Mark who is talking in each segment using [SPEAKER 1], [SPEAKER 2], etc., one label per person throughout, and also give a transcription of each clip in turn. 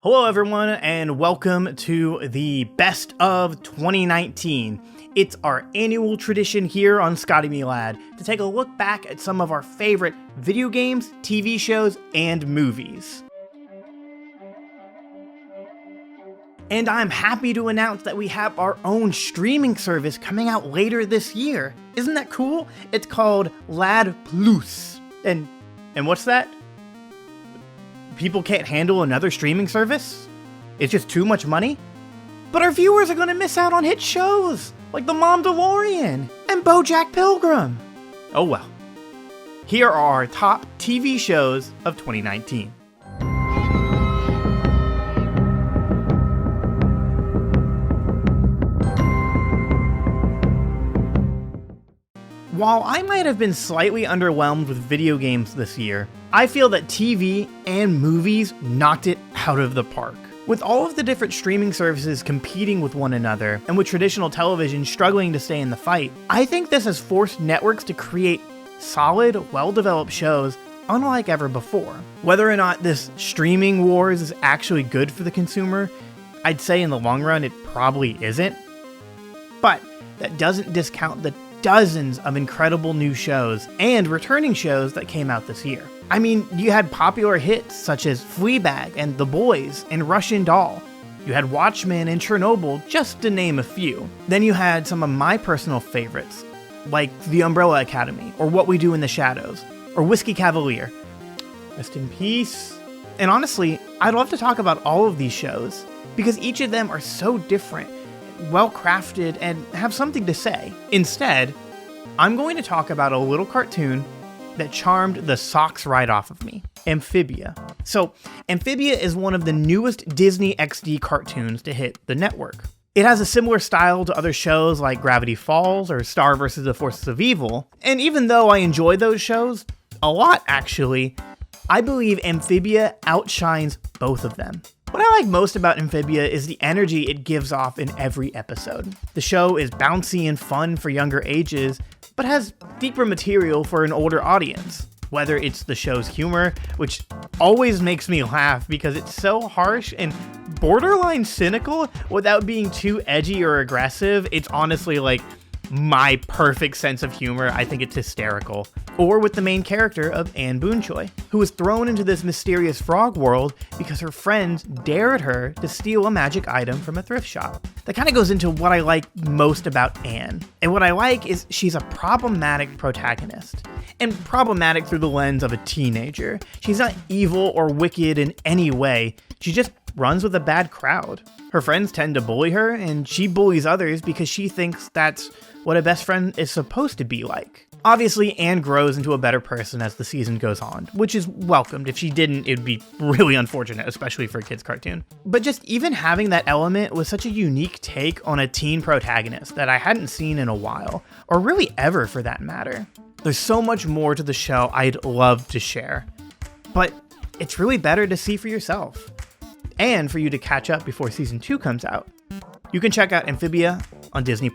[SPEAKER 1] Hello everyone, and welcome to the Best of 2019. It's our annual tradition here on ScottyMeLad to take a look back at some of our favorite video games, TV shows, and movies. And I'm happy to announce that we have our own streaming service coming out later this year. Isn't that cool? It's called Lad Plus. And what's that? People can't handle another streaming service? It's just too much money? But our viewers are gonna miss out on hit shows like The Mandalorian and BoJack Pilgrim. Oh well. Here are our top TV shows of 2019. While I might have been slightly underwhelmed with video games this year, I feel that TV and movies knocked it out of the park. With all of the different streaming services competing with one another, and with traditional television struggling to stay in the fight, I think this has forced networks to create solid, well-developed shows unlike ever before. Whether or not this streaming wars is actually good for the consumer, I'd say in the long run it probably isn't. But that doesn't discount the dozens of incredible new shows and returning shows that came out this year. I mean, you had popular hits such as Fleabag and The Boys and Russian Doll. You had Watchmen and Chernobyl, just to name a few. Then you had some of my personal favorites, like The Umbrella Academy, or What We Do in the Shadows, or Whiskey Cavalier. Rest in peace. And honestly, I'd love to talk about all of these shows, because each of them are so different, well-crafted, and have something to say. Instead, I'm going to talk about a little cartoon that charmed the socks right off of me, Amphibia. So, Amphibia is one of the newest Disney XD cartoons to hit the network. It has a similar style to other shows like Gravity Falls or Star vs. the Forces of Evil, and even though I enjoy those shows, a lot actually, I believe Amphibia outshines both of them. What I like most about Amphibia is the energy it gives off in every episode. The show is bouncy and fun for younger ages, but has deeper material for an older audience. Whether it's the show's humor, which always makes me laugh because it's so harsh and borderline cynical without being too edgy or aggressive, it's honestly like my perfect sense of humor. I think it's hysterical. Or with the main character of Anne Boonchoy, who was thrown into this mysterious frog world because her friends dared her to steal a magic item from a thrift shop. That kind of goes into what I like most about Anne. And what I like is she's a problematic protagonist. And problematic through the lens of a teenager. She's not evil or wicked in any way. She just runs with a bad crowd. Her friends tend to bully her, and she bullies others because she thinks that's what a best friend is supposed to be like. Obviously, Anne grows into a better person as the season goes on, which is welcomed. If she didn't, it'd be really unfortunate, especially for a kid's cartoon. But just even having that element was such a unique take on a teen protagonist that I hadn't seen in a while, or really ever for that matter. There's so much more to the show I'd love to share, but it's really better to see for yourself, and for you to catch up before season 2 comes out. You can check out Amphibia on Disney+.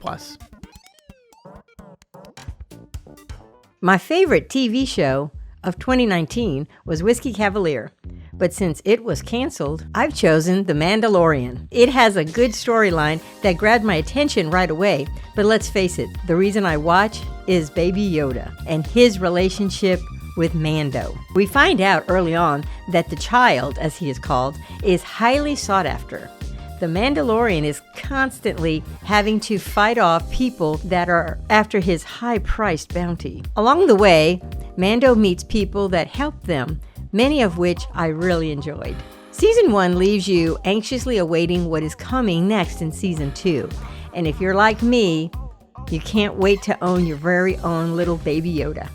[SPEAKER 2] My favorite TV show of 2019 was Whiskey Cavalier, but since it was canceled, I've chosen The Mandalorian. It has a good storyline that grabbed my attention right away, but let's face it, the reason I watch is Baby Yoda and his relationship with Mando. We find out early on that the child, as he is called, is highly sought after. The Mandalorian is constantly having to fight off people that are after his high-priced bounty. Along the way, Mando meets people that help them, many of which I really enjoyed. Season 1 leaves you anxiously awaiting what is coming next in Season 2. And if you're like me, you can't wait to own your very own little Baby Yoda.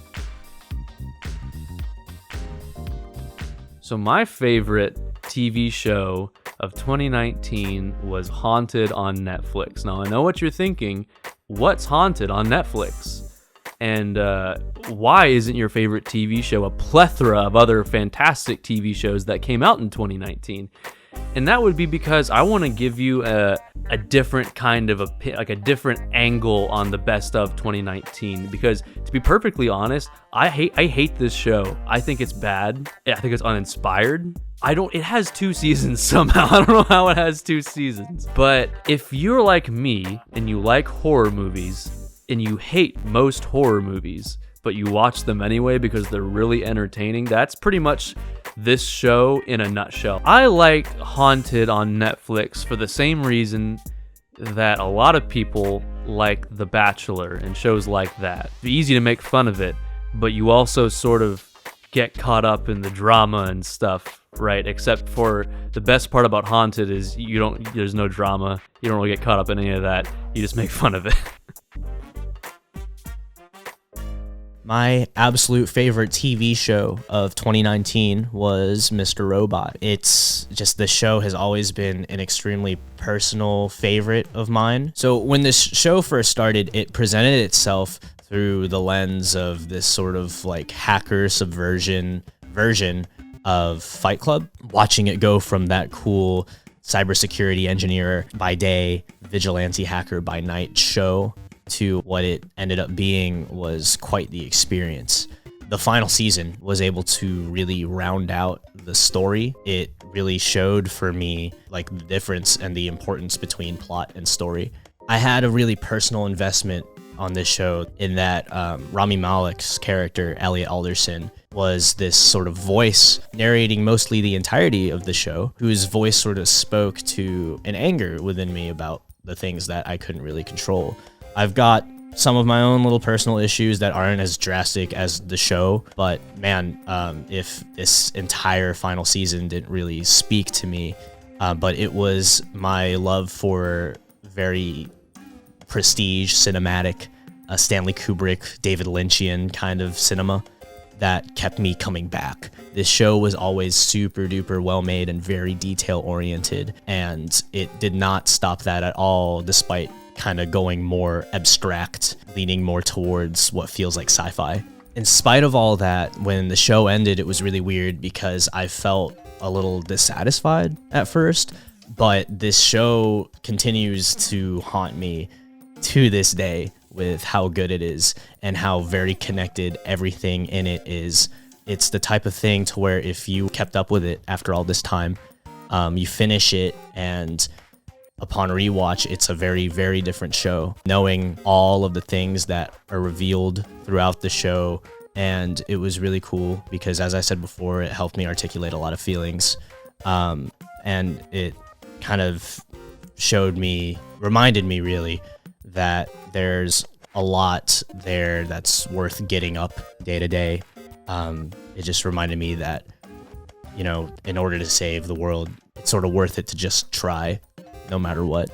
[SPEAKER 3] So my favorite TV show of 2019 was Haunted on Netflix. Now, I know what you're thinking. What's Haunted on Netflix? And why isn't your favorite TV show a plethora of other fantastic TV shows that came out in 2019? And that would be because I want to give you a different kind of a different angle on the best of 2019. Because to be perfectly honest, I hate this show. I think it's bad. I think it's uninspired. It has 2 seasons somehow. I don't know how it has 2 seasons. But if you're like me and you like horror movies and you hate most horror movies, but you watch them anyway because they're really entertaining, that's pretty much this show in a nutshell. I like Haunted on Netflix for the same reason that a lot of people like The Bachelor and shows like that. It's easy to make fun of it, but you also sort of get caught up in the drama and stuff, right? Except for the best part about Haunted is there's no drama. You don't really get caught up in any of that. You just make fun of it.
[SPEAKER 4] My absolute favorite TV show of 2019 was Mr. Robot. It's just, the show has always been an extremely personal favorite of mine. So when this show first started, it presented itself through the lens of this sort of like hacker subversion version of Fight Club. Watching it go from that cool cybersecurity engineer by day, vigilante hacker by night show to what it ended up being was quite the experience. The final season was able to really round out the story. It really showed for me like the difference and the importance between plot and story. I had a really personal investment on this show in that Rami Malek's character, Elliot Alderson, was this sort of voice narrating mostly the entirety of the show, whose voice sort of spoke to an anger within me about the things that I couldn't really control. I've got some of my own little personal issues that aren't as drastic as the show, but man, if this entire final season didn't really speak to me, but it was my love for very prestige, cinematic, Stanley Kubrick, David Lynchian kind of cinema that kept me coming back. This show was always super duper well made and very detail oriented, and it did not stop that at all, despite kind of going more abstract, leaning more towards what feels like sci-fi. In spite of all that, when the show ended, it was really weird because I felt a little dissatisfied at first, but this show continues to haunt me to this day with how good it is and how very connected everything in it is. It's the type of thing to where if you kept up with it after all this time, you finish it, and upon rewatch, it's a very, very different show, knowing all of the things that are revealed throughout the show. And it was really cool because, as I said before, it helped me articulate a lot of feelings. And it kind of reminded me really that there's a lot there that's worth getting up day to day. It just reminded me that, in order to save the world, it's sort of worth it to just try, no matter what.